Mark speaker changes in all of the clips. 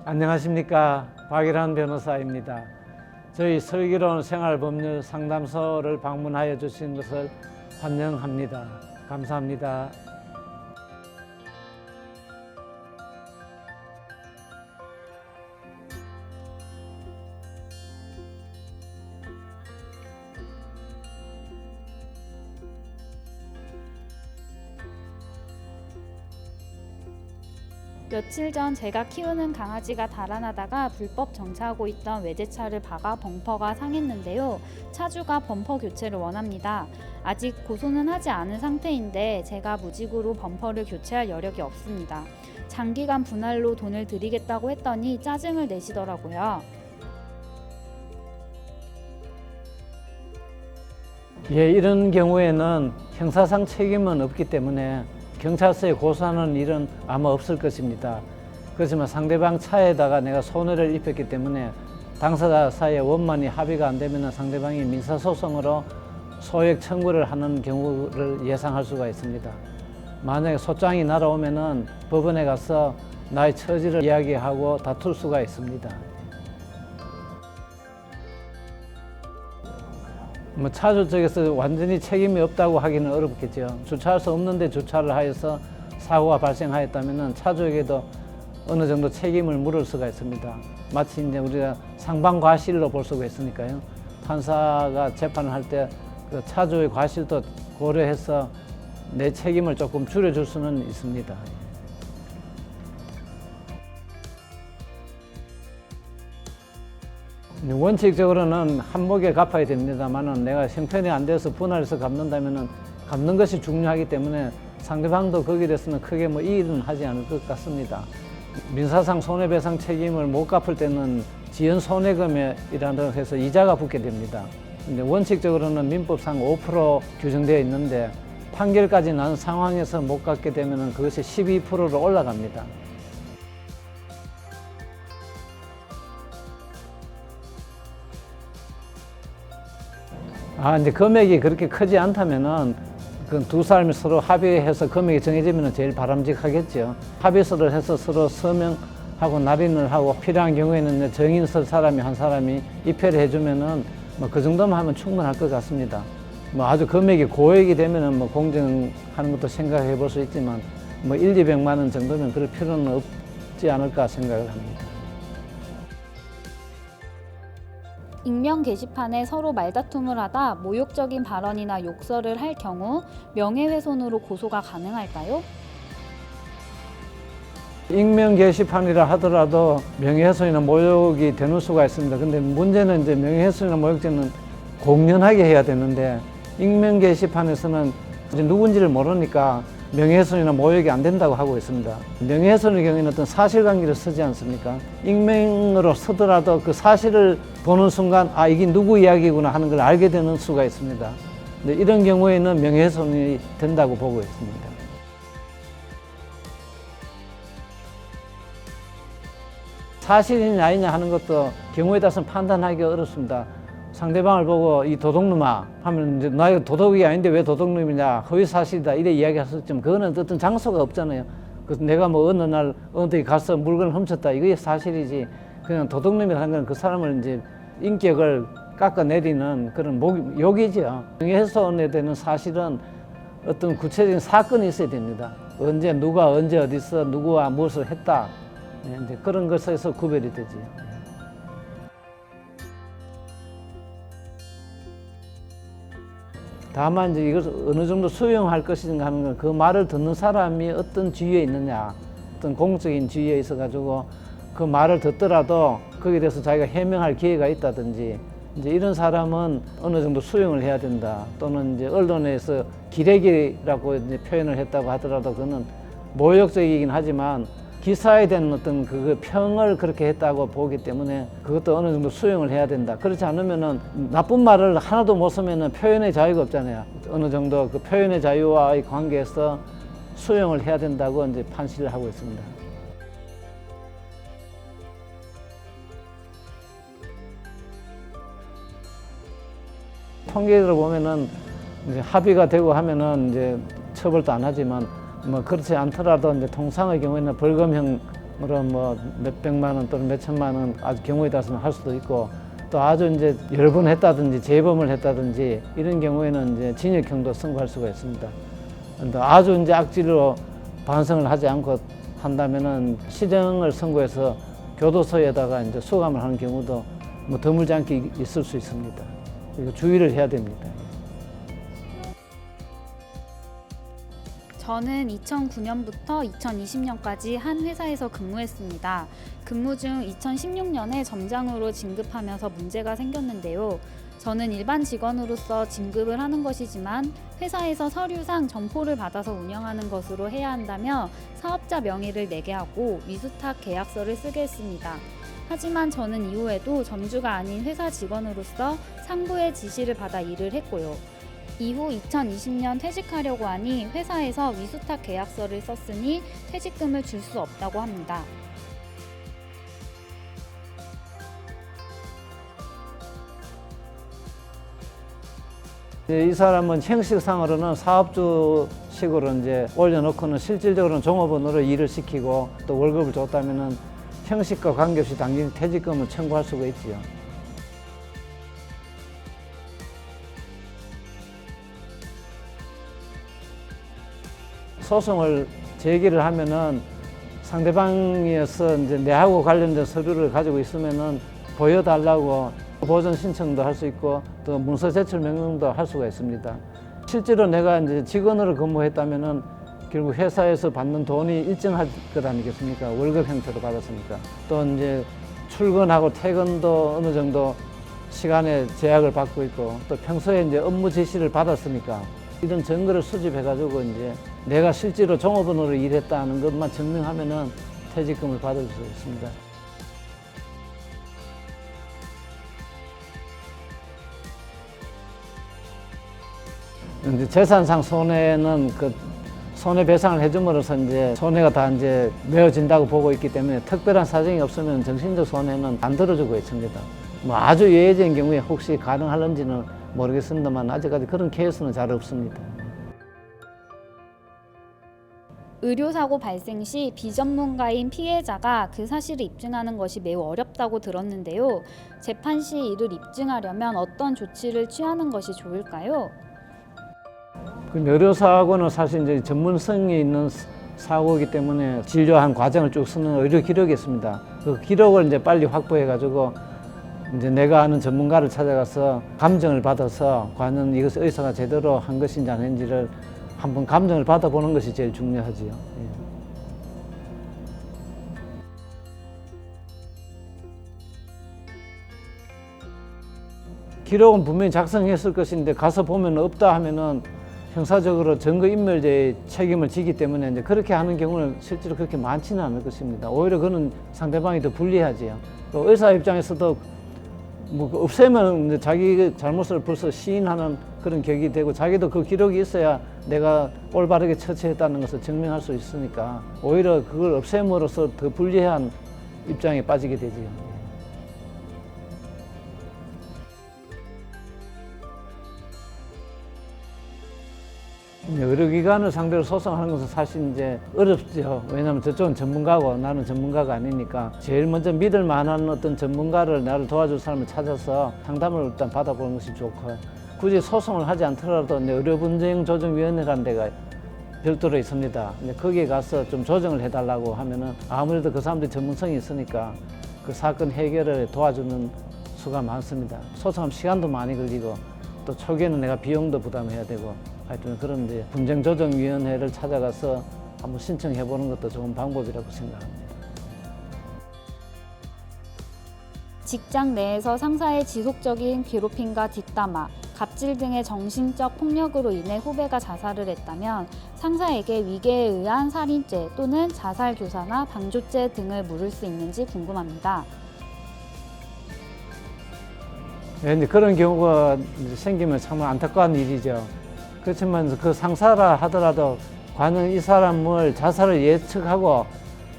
Speaker 1: 안녕하십니까. 박일환 변호사입니다. 저희 슬기로운 생활법률 상담소를 방문하여 주신 것을 환영합니다. 감사합니다.
Speaker 2: 며칠 전 제가 키우는 강아지가 달아나다가 불법 정차하고 있던 외제차를 박아 범퍼가 상했는데요. 차주가 범퍼 교체를 원합니다. 아직 고소는 하지 않은 상태인데 제가 무직으로 범퍼를 교체할 여력이 없습니다. 장기간 분할로 돈을 드리겠다고 했더니 짜증을 내시더라고요.
Speaker 1: 이런 경우에는 형사상 책임은 없기 때문에 경찰서에 고소하는 일은 아마 없을 것입니다. 그렇지만 상대방 차에다가 내가 손해를 입혔기 때문에 당사자 사이에 원만히 합의가 안 되면 상대방이 민사소송으로 소액 청구를 하는 경우를 예상할 수가 있습니다. 만약에 소장이 날아오면은 법원에 가서 나의 처지를 이야기하고 다툴 수가 있습니다. 차주 쪽에서 완전히 책임이 없다고 하기는 어렵겠죠. 주차할 수 없는데 주차를 하여서 사고가 발생하였다면 차주에게도 어느 정도 책임을 물을 수가 있습니다. 마치 이제 우리가 상방과실로 볼 수가 있으니까요. 판사가 재판을 할 때 그 차주의 과실도 고려해서 내 책임을 조금 줄여줄 수는 있습니다. 원칙적으로는 한목에 갚아야 됩니다만은 내가 형편이 안 돼서 분할해서 갚는다면은 갚는 것이 중요하기 때문에 상대방도 거기에 대해서는 크게 이의는 하지 않을 것 같습니다. 민사상 손해배상 책임을 못 갚을 때는 지연 손해금이라고 해서 이자가 붙게 됩니다. 근데 원칙적으로는 민법상 5% 규정되어 있는데 판결까지 난 상황에서 못 갚게 되면은 그것이 12%로 올라갑니다. 이제 금액이 그렇게 크지 않다면은 그 두 사람이 서로 합의해서 금액이 정해지면 제일 바람직하겠죠. 합의서를 해서 서로 서명하고 날인을 하고 필요한 경우에는 정인 설 사람이 한 사람이 입회를 해주면은 그 정도만 하면 충분할 것 같습니다. 아주 금액이 고액이 되면은 공정하는 것도 생각해 볼 수 있지만 1,200만 원 정도면 그럴 필요는 없지 않을까 생각을 합니다.
Speaker 2: 익명 게시판에 서로 말다툼을 하다 모욕적인 발언이나 욕설을 할 경우 명예훼손으로 고소가 가능할까요?
Speaker 1: 익명 게시판이라 하더라도 명예훼손이나 모욕이 되는 수가 있습니다. 근데 문제는 이제 명예훼손이나 모욕죄는 공연하게 해야 되는데 익명 게시판에서는 이제 누군지를 모르니까 명예훼손이나 모욕이 안 된다고 하고 있습니다. 명예훼손의 경우에는 어떤 사실관계를 쓰지 않습니까? 익명으로 쓰더라도 그 사실을 보는 순간 이게 누구 이야기구나 하는 걸 알게 되는 수가 있습니다. 근데 이런 경우에는 명예훼손이 된다고 보고 있습니다. 사실이냐 아니냐 하는 것도 경우에 따라서 판단하기 어렵습니다. 상대방을 보고 이 도둑놈아 하면 이제 나 이거 도둑이 아닌데 왜 도둑놈이냐 허위 사실이다 이래 이야기할 수 있지만 그거는 어떤 장소가 없잖아요. 그래서 내가 어느 날 어느 데 가서 물건을 훔쳤다 이게 사실이지 그냥 도둑놈이라는 건 그 사람을 이제 인격을 깎아내리는 그런 욕이죠. 명예훼손에 대한 사실은 어떤 구체적인 사건이 있어야 됩니다. 언제 누가 언제 어디서 누구와 무엇을 했다 이제 그런 것에서 구별이 되지. 다만 이제 이것을 어느 정도 수용할 것인가 하는 건 그 말을 듣는 사람이 어떤 지위에 있느냐, 어떤 공적인 지위에 있어 가지고 그 말을 듣더라도 거기에 대해서 자기가 해명할 기회가 있다든지 이제 이런 사람은 어느 정도 수용을 해야 된다. 또는 이제 언론에서 기레기라고 이제 표현을 했다고 하더라도 그거는 모욕적이긴 하지만 기사에 대한 어떤 그 평을 그렇게 했다고 보기 때문에 그것도 어느 정도 수용을 해야 된다. 그렇지 않으면은 나쁜 말을 하나도 못 쓰면은 표현의 자유가 없잖아요. 어느 정도 그 표현의 자유와의 관계에서 수용을 해야 된다고 이제 판시를 하고 있습니다. 통계를 보면은 이제 합의가 되고 하면은 이제 처벌도 안 하지만 그렇지 않더라도 이제 통상의 경우에는 벌금형 물론 뭐 몇백만 원 또는 몇천만 원 아주 경우에 따라서는 할 수도 있고 또 아주 이제 여러 번 했다든지 재범을 했다든지 이런 경우에는 이제 징역형도 선고할 수가 있습니다. 근데 아주 이제 악질로 반성을 하지 않고 한다면은 실형을 선고해서 교도소에다가 이제 수감을 하는 경우도 뭐 드물지 않게 있을 수 있습니다. 그리고 주의를 해야 됩니다.
Speaker 2: 저는 2009년부터 2020년까지 한 회사에서 근무했습니다. 근무 중 2016년에 점장으로 진급하면서 문제가 생겼는데요. 저는 일반 직원으로서 진급을 하는 것이지만 회사에서 서류상 점포를 받아서 운영하는 것으로 해야 한다며 사업자 명의를 내게 하고 위수탁 계약서를 쓰게 했습니다. 하지만 저는 이후에도 점주가 아닌 회사 직원으로서 상부의 지시를 받아 일을 했고요. 이후 2020년 퇴직하려고 하니 회사에서 위수탁 계약서를 썼으니 퇴직금을 줄 수 없다고 합니다.
Speaker 1: 이 사람은 형식상으로는 사업주식으로 이제 올려놓고는 실질적으로는 종업원으로 일을 시키고 또 월급을 줬다면은 형식과 관계없이 당연히 퇴직금을 청구할 수가 있지요. 소송을 제기를 하면은 상대방에서 이제 내하고 관련된 서류를 가지고 있으면은 보여달라고 보전 신청도 할 수 있고 또 문서 제출 명령도 할 수가 있습니다. 실제로 내가 이제 직원으로 근무했다면은 결국 회사에서 받는 돈이 일정할 것 아니겠습니까? 월급 형태로 받았으니까. 또 이제 출근하고 퇴근도 어느 정도 시간에 제약을 받고 있고 또 평소에 이제 업무 지시를 받았으니까 이런 증거를 수집해가지고 이제 내가 실제로 종업원으로 일했다는 것만 증명하면은 퇴직금을 받을 수 있습니다. 이제 재산상 손해는 그 손해배상을 해줌으로써 이제 손해가 다 이제 메어진다고 보고 있기 때문에 특별한 사정이 없으면 정신적 손해는 안 들어주고 있습니다. 뭐 아주 예외적인 경우에 혹시 가능할런지는 모르겠습니다만 아직까지 그런 케이스는 잘 없습니다.
Speaker 2: 의료사고 발생 시 비전문가인 피해자가 그 사실을 입증하는 것이 매우 어렵다고 들었는데요. 재판 시 이를 입증하려면 어떤 조치를 취하는 것이 좋을까요?
Speaker 1: 그 의료사고는 사실 이제 전문성이 있는 사고이기 때문에 진료한 과정을 쭉 쓰는 의료 기록이 있습니다. 그 기록을 이제 빨리 확보해가지고 이제 내가 아는 전문가를 찾아가서 감정을 받아서 과연 이것을 의사가 제대로 한 것인지 아닌지를 한번 감정을 받아보는 것이 제일 중요하지요. 예. 기록은 분명히 작성했을 것인데 가서 보면 없다 하면은 형사적으로 증거인멸죄의 책임을 지기 때문에 이제 그렇게 하는 경우는 실제로 그렇게 많지는 않을 것입니다. 오히려 그는 상대방이 더 불리하지요. 또 의사 입장에서도 뭐 없애면 이제 자기 잘못을 벌써 시인하는 그런 격이 되고 자기도 그 기록이 있어야 내가 올바르게 처치했다는 것을 증명할 수 있으니까 오히려 그걸 없앰으로써 더 불리한 입장에 빠지게 되지요. 의료기관을 상대로 소송하는 것은 사실 이제 어렵죠. 왜냐하면 저쪽은 전문가고 나는 전문가가 아니니까 제일 먼저 믿을 만한 어떤 전문가를 나를 도와줄 사람을 찾아서 상담을 일단 받아보는 것이 좋고 굳이 소송을 하지 않더라도 의료분쟁조정위원회라는 데가 별도로 있습니다. 근데 거기에 가서 좀 조정을 해달라고 하면은 아무래도 그 사람들이 전문성이 있으니까 그 사건 해결을 도와주는 수가 많습니다. 소송하면 시간도 많이 걸리고 또 초기에는 내가 비용도 부담해야 되고 하여튼 그런 이제 분쟁조정위원회를 찾아가서 한번 신청해 보는 것도 좋은 방법이라고 생각합니다.
Speaker 2: 직장 내에서 상사의 지속적인 괴롭힘과 뒷담화, 갑질 등의 정신적 폭력으로 인해 후배가 자살을 했다면 상사에게 위계에 의한 살인죄 또는 자살교사나 방조죄 등을 물을 수 있는지 궁금합니다.
Speaker 1: 네, 근데 그런 경우가 생기면 참 안타까운 일이죠. 그렇지만 그 상사라 하더라도 과연 이 사람을 자살을 예측하고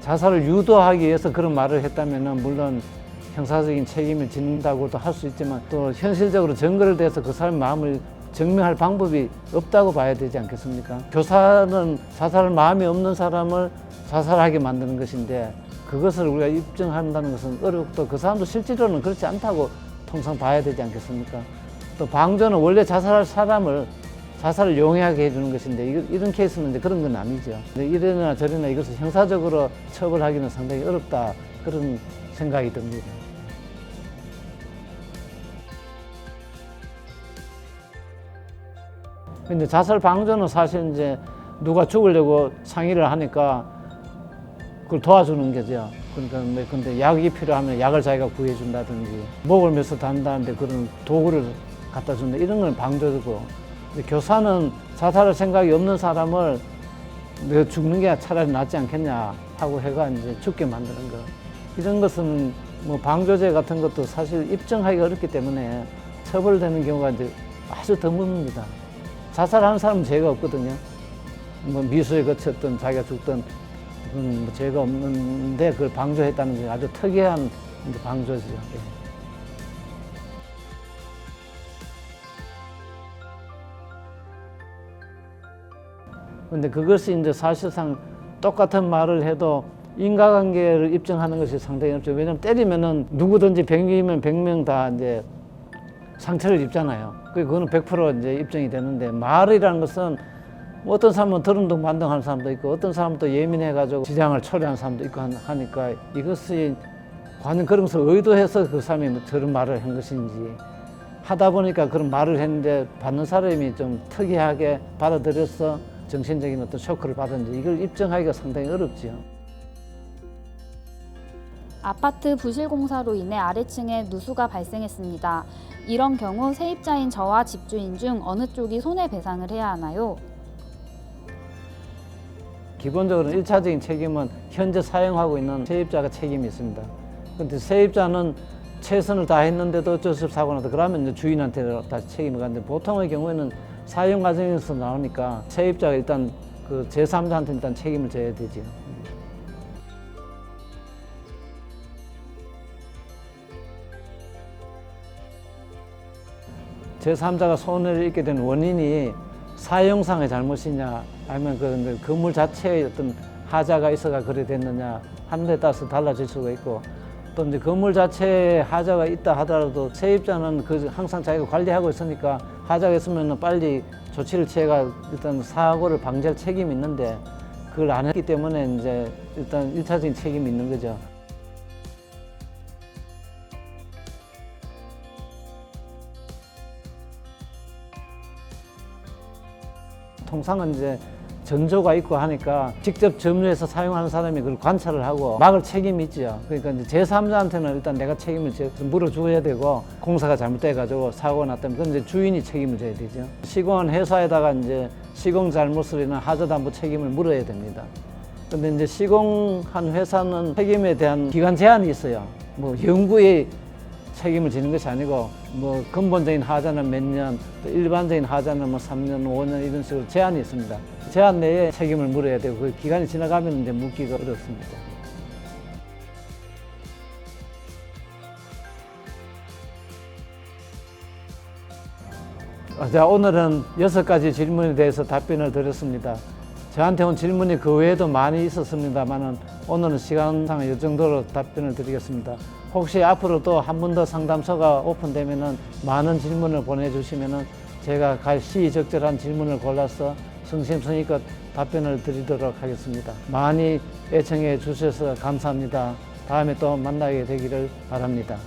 Speaker 1: 자살을 유도하기 위해서 그런 말을 했다면 물론 형사적인 책임을 진다고도 할 수 있지만 또 현실적으로 증거를 대서 그 사람의 마음을 증명할 방법이 없다고 봐야 되지 않겠습니까? 교사는 자살할 마음이 없는 사람을 자살하게 만드는 것인데 그것을 우리가 입증한다는 것은 어렵고 그 사람도 실제로는 그렇지 않다고 통상 봐야 되지 않겠습니까? 또 방조는 원래 자살할 사람을 자살을 용이하게 해주는 것인데 이런 케이스는 이제 그런 건 아니죠. 이래나 저래나 이것을 형사적으로 처벌하기는 상당히 어렵다 그런 생각이 듭니다. 근데 자살 방조는 사실 이제 누가 죽으려고 상의를 하니까 그걸 도와주는 거죠. 그러니까 근데 약이 필요하면 약을 자기가 구해준다든지 목을 메서 단다는데 그런 도구를 갖다 준다 이런 건 방조고, 근데 교사는 자살할 생각이 없는 사람을 내가 죽는 게 차라리 낫지 않겠냐 하고 해가 이제 죽게 만드는 거, 이런 것은 뭐 방조죄 같은 것도 사실 입증하기 어렵기 때문에 처벌되는 경우가 이제 아주 드뭅니다. 자살하는 사람은 죄가 없거든요. 뭐 미수에 거쳤든 자기가 죽든 뭐 죄가 없는데 그걸 방조했다는 게 아주 특이한 이제 방조죠. 예. 근데 그것이 이제 사실상 똑같은 말을 해도 인과관계를 입증하는 것이 상당히 어렵죠. 왜냐하면 때리면은 누구든지 100명이면 100명 다 이제 상처를 입잖아요. 그거는 100% 이제 입증이 되는데, 말이라는 것은 어떤 사람은 더듬동 반동하는 사람도 있고 어떤 사람은 또 예민해가지고 지장을 초래하는 사람도 있고 하니까 이것이 과연 그런 것을 의도해서 그 사람이 저런 말을 한 것인지 하다 보니까 그런 말을 했는데 받는 사람이 좀 특이하게 받아들여서 정신적인 어떤 쇼크를 받았는지 이걸 입증하기가 상당히 어렵지요.
Speaker 2: 아파트 부실 공사로 인해 아래층에 누수가 발생했습니다. 이런 경우 세입자인 저와 집주인 중 어느 쪽이 손해배상을 해야 하나요?
Speaker 1: 기본적으로 1차적인 책임은 현재 사용하고 있는 세입자가 책임이 있습니다. 그런데 세입자는 최선을 다했는데도 어쩔 수 없이 사고 나서 그러면 이제 주인한테 다시 책임을 가는데, 보통의 경우에는 사용 과정에서 나오니까 세입자가 일단 그 제3자한테 일단 책임을 져야 되죠. 제3자가 손해를 입게 된 원인이 사용상의 잘못이냐 아니면 그 건물 자체에 어떤 하자가 있어가 그래 됐느냐 하는 데 따라서 달라질 수가 있고, 또 이제 건물 자체에 하자가 있다 하더라도 세입자는 그 항상 자기가 관리하고 있으니까 하자가 있으면 빨리 조치를 취해가 일단 사고를 방지할 책임이 있는데 그걸 안 했기 때문에 이제 일단 1차적인 책임이 있는 거죠. 통상은 이제 전조가 있고 하니까 직접 점유해서 사용하는 사람이 그걸 관찰을 하고 막을 책임이 있죠. 그러니까 이제 제3자한테는 일단 내가 책임을 물어줘야 되고, 공사가 잘못돼가지고 사고가 났다면 그건 이제 주인이 책임을 져야 되죠. 시공한 회사에다가 이제 시공 잘못을 인한 하자담보 책임을 물어야 됩니다. 근데 이제 시공한 회사는 책임에 대한 기간 제한이 있어요. 뭐 영구에 책임을 지는 것이 아니고 뭐 근본적인 하자는 몇 년, 또 일반적인 하자는 뭐 3년, 5년 이런 식으로 제한이 있습니다. 제한 내에 책임을 물어야 되고 그 기간이 지나가면 이제 묻기가 어렵습니다. 자, 오늘은 6가지 질문에 대해서 답변을 드렸습니다. 저한테 온 질문이 그 외에도 많이 있었습니다만 오늘은 시간상 이 정도로 답변을 드리겠습니다. 혹시 앞으로 또 한 번 더 상담소가 오픈되면 많은 질문을 보내주시면 제가 시의적절한 질문을 골라서 성심성의껏 답변을 드리도록 하겠습니다. 많이 애청해 주셔서 감사합니다. 다음에 또 만나게 되기를 바랍니다.